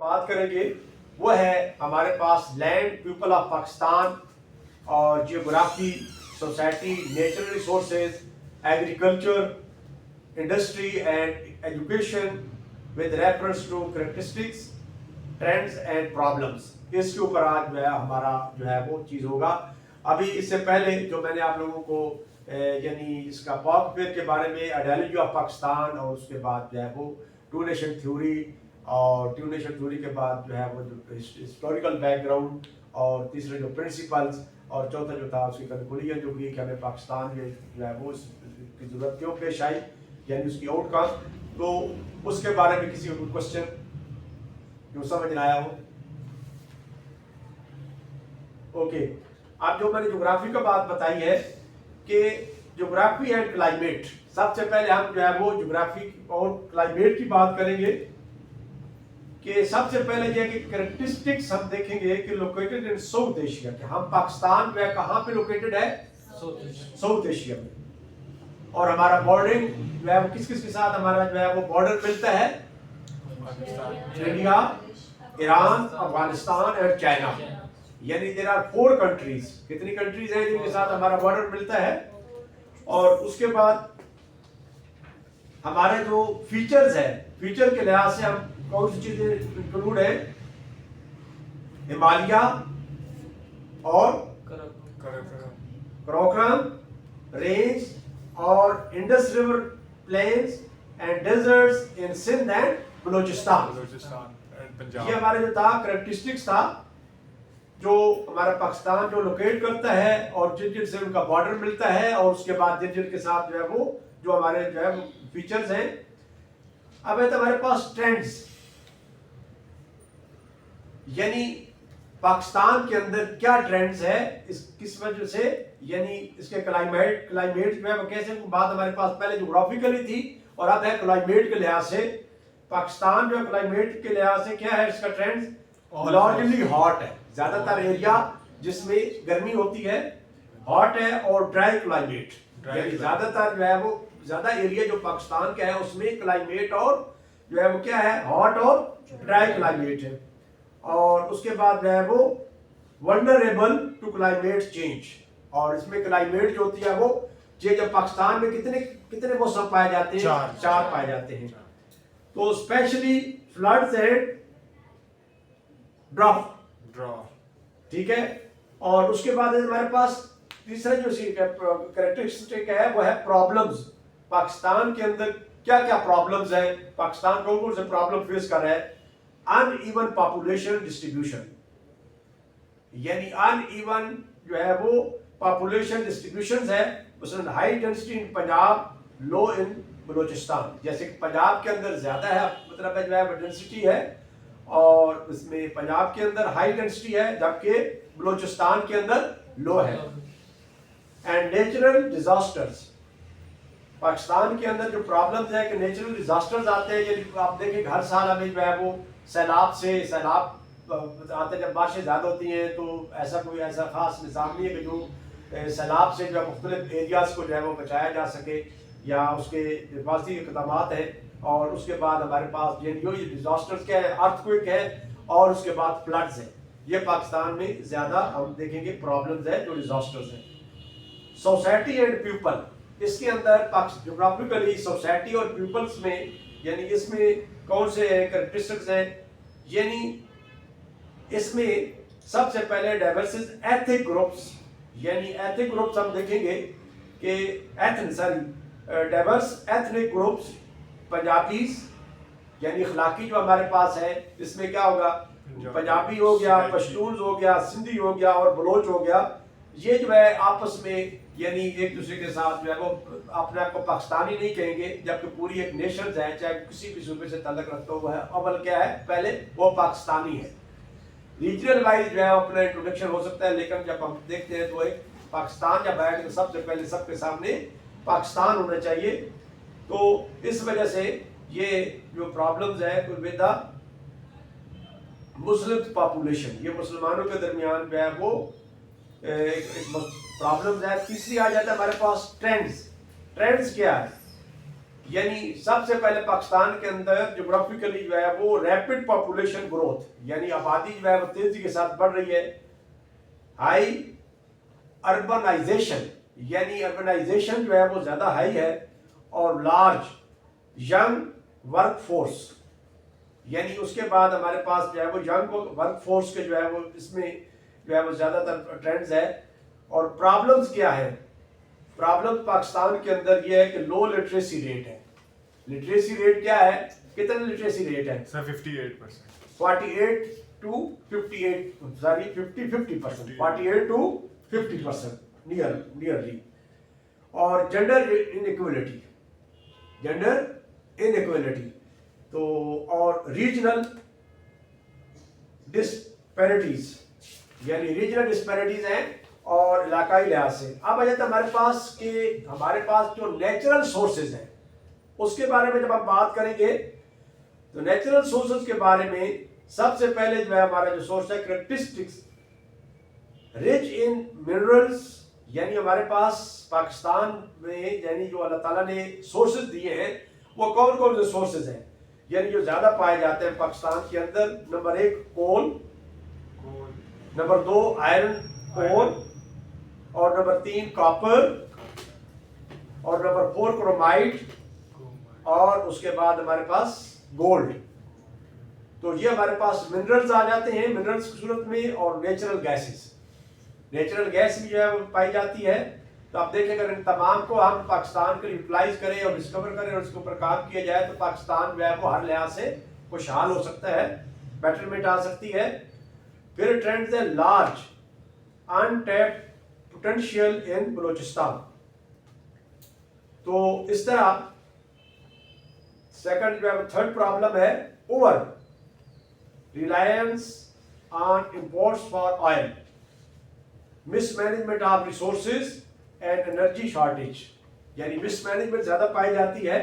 बात करेंगे वो है हमारे पास लैंड, पीपल ऑफ पाकिस्तान और geography, society, natural resources, agriculture, industry and education with reference to characteristics, trends and problems. इसके ऊपर आज जो है हमारा जो है वो चीज़ होगा। अभी इससे पहले जो मैंने आप लोगों को यानी इसका पॉक फेयर के बारे में, आइडियोलॉजी ऑफ पाकिस्तान, और उसके बाद जो है वो टू नेशन थ्योरी, और टू नेशन थ्योरी के बाद जो है वो जो हिस्टोरिकल बैकग्राउंड, और तीसरे जो प्रिंसिपल्स, और चौथा जो था उसकी कंक्लूजन जो कि हमें पाकिस्तान में जो है वो की ज़रूरत क्यों पेश आई, यानी उसकी आउटकम। तो उसके बारे में किसी को क्वेश्चन जो समझ में आया हो? ओके, अब जो मैंने ज्योग्राफी का बात बताई है कि ज्योग्राफी एंड क्लाइमेट, सबसे पहले हम जो है वो ज्योग्राफी और क्लाइमेट की बात करेंगे कि सबसे पहले ये कि कैरेक्टरिस्टिक्स हम देखेंगे कि लोकेटेड इन साउथ एशिया, कि हम पाकिस्तान जो है कहाँ पे लोकेटेड है? साउथ एशिया में। और हमारा बॉर्डरिंग जो है वो किस किस के साथ हमारा जो है वो बॉर्डर मिलता है? इंडिया, ईरान, अफगानिस्तान और चाइना, यानी देयर आर 4 कंट्रीज। कितनी कंट्रीज हैं जिनके साथ हमारा बॉर्डर मिलता है? और उसके बाद हमारे जो फीचर्स है, फीचर के लिहाज से हम कौन सी चीजें इंक्लूड है? हिमालय और कराकोरम रेंज और Indus river plains and deserts in Sindh and Balochistan. ये हमारे जो था कैरेक्टरिस्टिक्स था जो हमारा पाकिस्तान जो लोकेट करता है और जिन जिन से उनका बॉर्डर मिलता है, और उसके बाद जिन जिन के साथ जो है वो जो हमारे जो है फीचर्स हैं। अब है तो हमारे पास ट्रेंड्स, यानी पाकिस्तान के अंदर क्या ट्रेंड्स है, इस किस वजह से, यानी इसके क्लाइमेट जो है वो कैसे, बात हमारे पास पहले ज्योग्राफिकली थी और अब है क्लाइमेट के लिहाज से। पाकिस्तान जो है क्लाइमेट के लिहाज से क्या है इसका ट्रेंड्स? लार्जली हॉट है, ज्यादातर एरिया जिसमें गर्मी होती है हॉट है, और ड्राई क्लाइमेट, यानी ज्यादातर जो है वो ज्यादा एरिया जो पाकिस्तान का है उसमें क्लाइमेट और जो है वो क्या है? हॉट और ड्राई क्लाइमेट है। और उसके बाद जो है वो वल्नरेबल टू क्लाइमेट चेंज, और इसमें क्लाइमेट जो होती है वो जब पाकिस्तान में कितने कितने मौसम पाए जाते हैं? चार पाए जाते हैं। तो स्पेशली फ्लड्स एंड ड्राफ्ट, ठीक है। और उसके बाद हमारे पास तीसरा जो कैरेक्टरिस्टिक है वो है प्रॉब्लम्स। पाकिस्तान के अंदर क्या क्या प्रॉब्लम्स है, पाकिस्तान कौन कौन से प्रॉब्लम फेस कर रहा है? अनइवन पॉपुलेशन डिस्ट्रीब्यूशन, यानी अनइवन जो है वो पॉपुलेशन डिस्ट्रीब्यूशन है, उसमें हाई डेंसिटी इन पंजाब, लो इन बलूचिस्तान। जैसे कि पंजाब के अंदर ज्यादा है, मतलब जो है डेंसिटी है, और इसमें पंजाब के अंदर हाई डेंसिटी है जबकि बलूचिस्तान के अंदर लो है। एंड नेचुरल डिजास्टर्स, पाकिस्तान के अंदर जो प्रॉब्लम्स है कि नेचुरल डिजास्टर्स आते हैं, यानी आप देखें हर साल हमें जो है वो सैलाब आते, जब बारिशें ज़्यादा होती हैं तो ऐसा खास निज़ाम नहीं है कि जो सैलाब से जो है मुख्तलिफ एरियाज़ को जो है वो बचाया जा सके, या उसके हिफाजती इक़दाम हैं। और उसके बाद हमारे पास ये डिजास्टर्स क्या है? अर्थक्वेक है, और उसके बाद फ्लड्स है। ये पाकिस्तान में ज़्यादा हम देखेंगे प्रॉब्लम्स है जो डिजास्टर्स है। सोसाइटी एंड पीपल, इसके अंदर ज्योग्राफिकली सोसाइटी और पीपल्स में, यानी इसमें कौन से कैरेक्टरिस्टिक्स हैं? यानी इसमें सबसे पहले डाइवर्सिस एथिक ग्रुप्स, यानी एथिक ग्रुप्स हम देखेंगे कि डाइवर्स एथनिक ग्रुप्स, पंजाबीज, यानी अखलाकी जो हमारे पास है, इसमें क्या होगा? पंजाबी हो गया, पश्तून हो गया, सिंधी हो गया और बलोच हो गया। ये जो है आपस में यानी एक दूसरे के साथ जो है वो अपने आप को पाकिस्तानी नहीं कहेंगे, जबकि पूरी एक नेशन है, चाहे किसी भी सूबे से ताल्लुक रखता हुआ है, अव्वल क्या है? पहले वो पाकिस्तानी है। रीजनल वाइज जो है अपना इंट्रोडक्शन हो सकता है, लेकिन जब हम देखते हैं तो एक पाकिस्तान जब आए तो सबसे पहले सबके सामने पाकिस्तान होना चाहिए। तो इस वजह से ये जो प्रॉब्लम्स है विद द मुस्लिम पॉपुलेशन, ये मुसलमानों के दरमियान जो है वो एक प्रॉब्लम्स है। तीसरी आ जाता है हमारे पास ट्रेंड्स। ट्रेंड्स क्या है? यानी सबसे पहले पाकिस्तान के अंदर जोग्राफिकली जो है वो रैपिड पॉपुलेशन ग्रोथ, यानी आबादी जो है वो तेजी के साथ बढ़ रही है। हाई अर्बनाइजेशन, यानी अर्बनाइजेशन जो है वो ज्यादा हाई है। और लार्ज यंग वर्क फोर्स, यानी उसके बाद हमारे पास जो है वो यंग वर्क फोर्स के जो है वो इसमें जो है वो ज्यादातर ट्रेंड्स है। और प्रॉब्लम्स क्या है? प्रॉब्लम पाकिस्तान के अंदर ये है कि लो लिटरेसी रेट है। लिटरेसी रेट क्या है? कितना लिटरेसी रेट है sir? 58%। 48 to 58, sorry 50% 48 to 50% nearly. और जेंडर इनइक्वलिटी, तो और रीजनल डिस्पैरिटीज, यानी रीजनल डिस्पैरिटीज हैं और इलाकाई लिहाज से। अब आ जाता है हमारे पास जो नेचुरल सोर्सेज हैं उसके बारे में जब हम बात करेंगे तो नेचुरल सोर्सेज के बारे में सबसे पहले जो है हमारा जो सोर्स है कैरेक्टरिस्टिक्स रिच इन मिनरल्स, यानी हमारे पास पाकिस्तान में यानी जो अल्लाह ताला ने सोर्सेज दिए हैं वो कौन कौन से सोर्सेज हैं, यानी जो ज्यादा पाए जाते हैं पाकिस्तान के अंदर। नंबर 1 कोल, नंबर 2 आयरन ओर, और नंबर 3 कॉपर, और नंबर 4 क्रोमाइट, और उसके बाद हमारे पास गोल्ड। तो ये हमारे पास मिनरल्स आ जाते हैं मिनरल्स की सूरत में। और नेचुरल गैसेस, नेचुरल गैस भी जो है वो पाई जाती है। तो आप देखें अगर इन तमाम को हम पाकिस्तान के लिए यूटिलाइज करें और डिस्कवर करें और इसके ऊपर काम किया जाए तो पाकिस्तान जो है वो हर लिहाज से खुशहाल हो सकता है, बेटरमेंट आ सकती है। फिर ट्रेंड्स है large untapped potential in Balochistan. तो इस तरह सेकंड जो है थर्ड प्रॉब्लम है over reliance on imports for oil, mismanagement of resources and energy shortage, यानी मिसमैनेजमेंट ज्यादा पाई जाती है।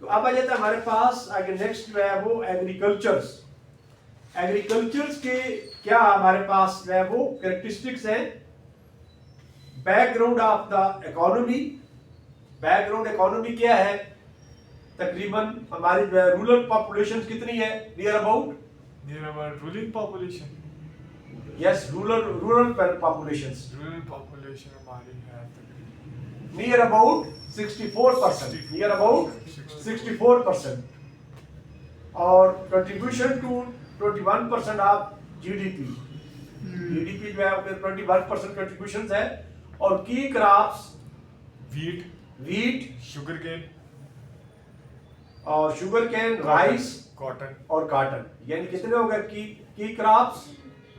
तो अब आ जाता है हमारे पास आगे नेक्स्ट जो है वो एग्रीकल्चर्स। एग्रीकल्चर्स के क्या हमारे पास जो है वो कैरेक्टरिस्टिक्स हैं। Background of the economy, background economy क्या है? तकरीबन हमारी जो है रूरल पॉपुलेशन कितनी है? Near about ruling population, yes rural populations हमारी है नियर अबाउट 64%, नियर अबाउट 64%। और contribution to 21% of GDP, GDP जो है 21% कंट्रीब्यूशन है। और की क्रॉप्स वीट, शुगर केन, और शुगर कैन, राइस, कॉटन और काटन, यानी कितने हो गए की crops?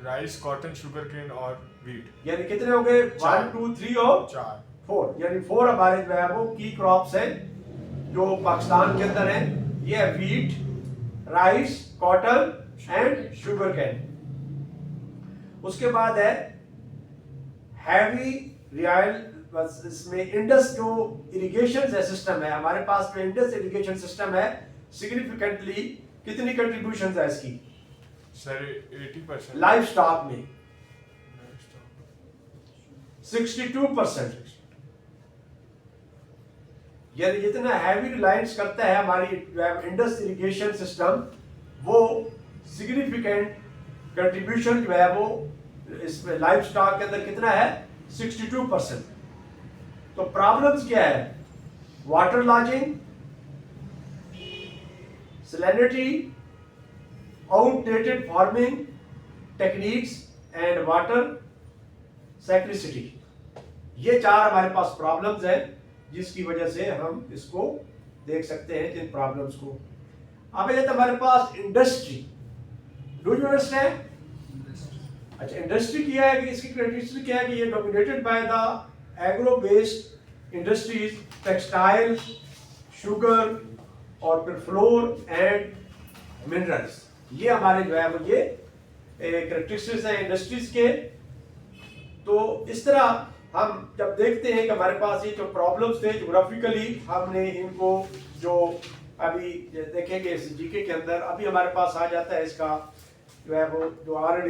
Rice, cotton, sugar cane और वीट, यानी कितने हो गए? 1 2 3 और 4, यानी 4 हमारे जो है वो की क्रॉप्स है जो पाकिस्तान के अंदर है। ये है wheat, rice, cotton and sugar cane. उसके बाद है हैवी रियल, इसमें इंडस जो इरिगेशन सिस्टम है हमारे पास में, इंडस इरिगेशन सिस्टम है, सिग्निफिकेंटली कितनी कंट्रीब्यूशन है इसकी? सर 80%। लाइफ स्टॉक में 62%, यानी जितना हैवी रिलायंस करता है हमारी इंडस इरिगेशन सिस्टम, वो सिग्निफिकेंट कंट्रीब्यूशन जो है वो इसमें लाइफ स्टॉक के अंदर कितना है? 62%। तो प्रॉब्लम्स क्या है? Water lodging, salinity, outdated farming techniques and water scarcity. ये 4 हमारे पास प्रॉब्लम्स हैं जिसकी वजह से हम इसको देख सकते हैं जिन प्रॉब्लम्स को। अब ये हमारे पास इंडस्ट्री, डू यू अंडरस्टैंड? अच्छा, इंडस्ट्री क्या है कि इसकी कैरेक्टरिस्टिक क्या है कि ये dominated by the agro based industries, textile, sugar, और फिर फ्लोर एंड मिनरल्स। ये हमारे जो है वो ये कैरेक्टरिस्टिक्स हैं इंडस्ट्रीज के। तो इस तरह हम जब देखते हैं कि हमारे पास ये जो प्रॉब्लम्स थे ज्योग्राफिकली, हमने इनको जो अभी देखेंगे इस जीके के अंदर, अभी हमारे पास आ जाता है इसका जो है वो जो ऑलरेडी